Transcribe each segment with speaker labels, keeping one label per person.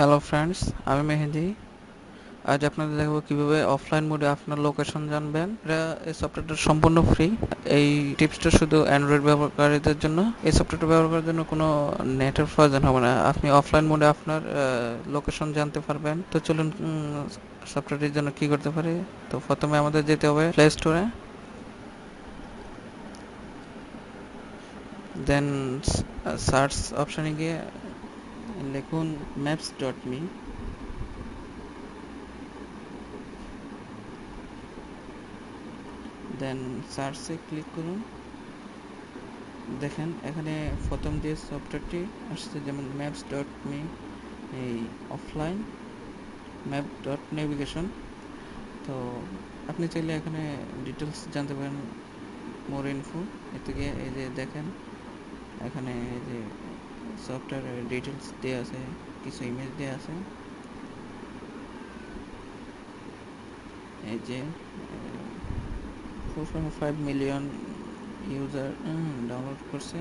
Speaker 1: Hello friends, আমি মেহেদি। আজ আপনাদের দেখাবো কিভাবে অফলাইন মোডে আপনার লোকেশন জানবেন। এই সফটওয়্যারটা সম্পূর্ণ ফ্রি। এই টিপসটা শুধু অ্যান্ড্রয়েড ব্যবহারকারীদের জন্য। এই সফটওয়্যারটা ব্যবহার করার জন্য কোনো নেটের প্রয়োজন হবে না। আপনি অফলাইন মোডে আপনার লোকেশন জানতে পারবেন। তো চলুন সফটওয়্যারটির জন্য কি করতে পারি। তো প্রথমে আমাদের যেতে হবে প্লে স্টোরে, দেন সার্চ অপশানে গিয়ে লিখুন maps.me। দেন সার্চে ক্লিক করুন। দেখেন এখানে প্রথম যে সফটওয়্যারটি আসছে, যেমন maps.me, এই অফলাইন ম্যাপ ডট নেভিগেশন। তো আপনি চাইলে এখানে ডিটেলস জানতে পারেন, মোর ইনফো। এতে গিয়ে এই যে দেখেন এখানে এই যে সফটওয়্যারের ডিটেলস দেওয়া আছে, কিছু ইমেজ দেওয়া আছে। এই যে 4.5 মিলিয়ন ইউজার ডাউনলোড করছে,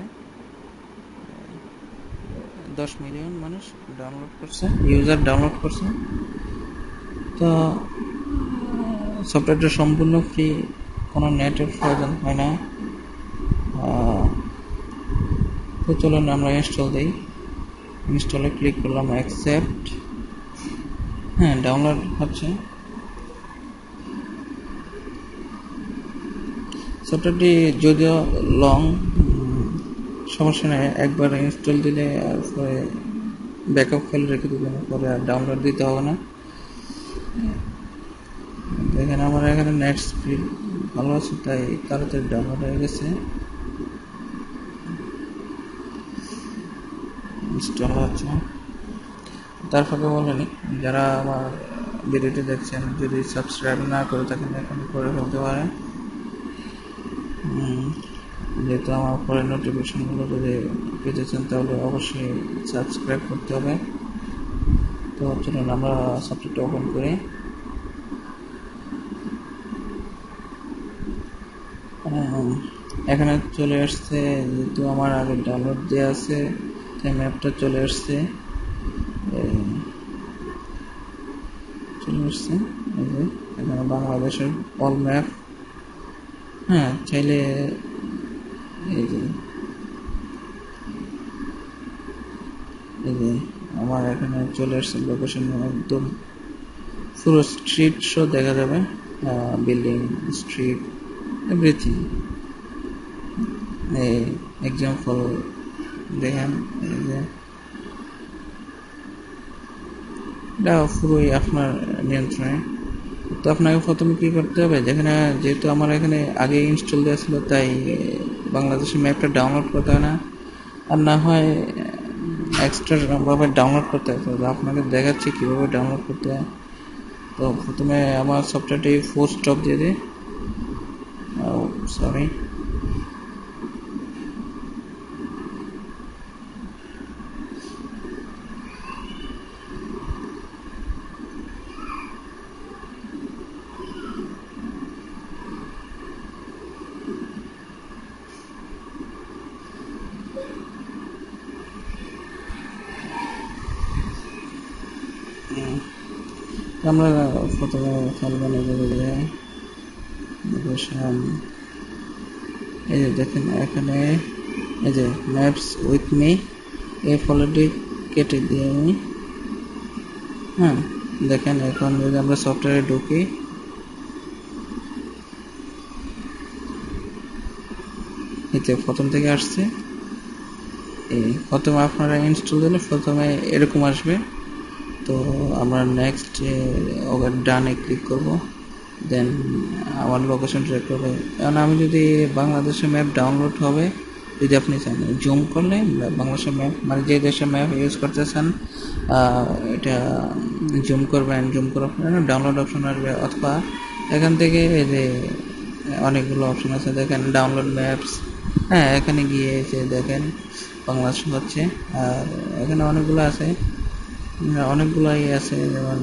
Speaker 1: 10 মিলিয়ন মানুষ ডাউনলোড করছে, ইউজার ডাউনলোড করছে। তো সফটওয়্যারটা সম্পূর্ণ ফ্রি, কোনো নেটের প্রয়োজন হয় না। তো চলুন আমরা ইনস্টল দিই। ইনস্টলে ক্লিক করলাম, অ্যাকসেপ্ট। হ্যাঁ, ডাউনলোড হচ্ছে। সফটওয়্যারটি যদিও লং, সমস্যা নেই, একবার ইনস্টল দিলে আর পরে ব্যাকআপ ফাইল রেখে দেবেন, পরে আর ডাউনলোড দিতে হবে না। দেখেন আমার এখানে নেট স্পিড ভালো আছে, তাই তাড়াতাড়ি ডাউনলোড হয়ে গেছে। ইনস্টল হচ্ছে। তারপরে বলেনি, যারা আমার ভিডিওটি দেখছেন যদি সাবস্ক্রাইব না করে থাকেন এখন করে ফেলতে পারেন, যেহেতু আমার পরে নোটিফিকেশনগুলো যদি পেতে চান তাহলে অবশ্যই সাবস্ক্রাইব করতে হবে। তো চলুন আমরা সফটওয়্যারটা ওপেন করি। এখানে চলে আসছে, যেহেতু আমার আগে ডাউনলোড দেওয়া আছে তাই ম্যাপটা চলে আসছে। এই যে এখানে বাংলাদেশের অল ম্যাপ। হ্যাঁ, চাইলে এই যে আমার এখানে চলে আসছে লোকেশন, একদম পুরো স্ট্রিট শো দেখা যাবে, বিল্ডিং, স্ট্রিট, এভরিথিং। এই এক্সাম্পল দেখেন, এই যে এটা পুরোই আপনার নিয়ন্ত্রণে। তো আপনাকে প্রথমে কি করতে হবে, যেহেতু আমার এখানে আগে ইনস্টল দেওয়া ছিল তাই বাংলাদেশের ম্যাপটা ডাউনলোড করতে হয় না, আর না হয় এক্সট্রা ভাবে ডাউনলোড করতে হয়। তো আপনাকে দেখাচ্ছি কীভাবে ডাউনলোড করতে হয়। তো প্রথমে আমার সফটওয়্যারটি ফোর স্টপ দিয়ে দিই, সরি। আমরা প্রথমে ফাইল বানিয়ে দেবো, এই যে দেখেন এখানে এই যে ম্যাপস উইথ মি, এই ফলোটি কেটে দিয়ে আমি, হ্যাঁ দেখেন এখন যদি আমরা সফটওয়্যারে ঢুকি, এতে প্রথম থেকে আসছে। এই প্রথমে আপনারা ইনস্টল দিলে প্রথমে এরকম আসবে। তো আমরা নেক্সট ডানে ক্লিক করব, দেন আমার লোকেশন ট্র্যাক করবে। কারণ আমি যদি বাংলাদেশের ম্যাপ ডাউনলোড হবে, যদি আপনি চান জুম করলে বাংলাদেশের ম্যাপ, মানে যে দেশের ম্যাপ ইউজ করতে চান এটা জুম করবেন, জুম করার পরে ডাউনলোড অপশন আসবে, অথবা এখান থেকে এই যে অনেকগুলো অপশন আছে দেখেন, ডাউনলোড ম্যাপস। হ্যাঁ, এখানে গিয়ে যে দেখেন বাংলাদেশ হচ্ছে, আর এখানে অনেকগুলোই আছে, যেমন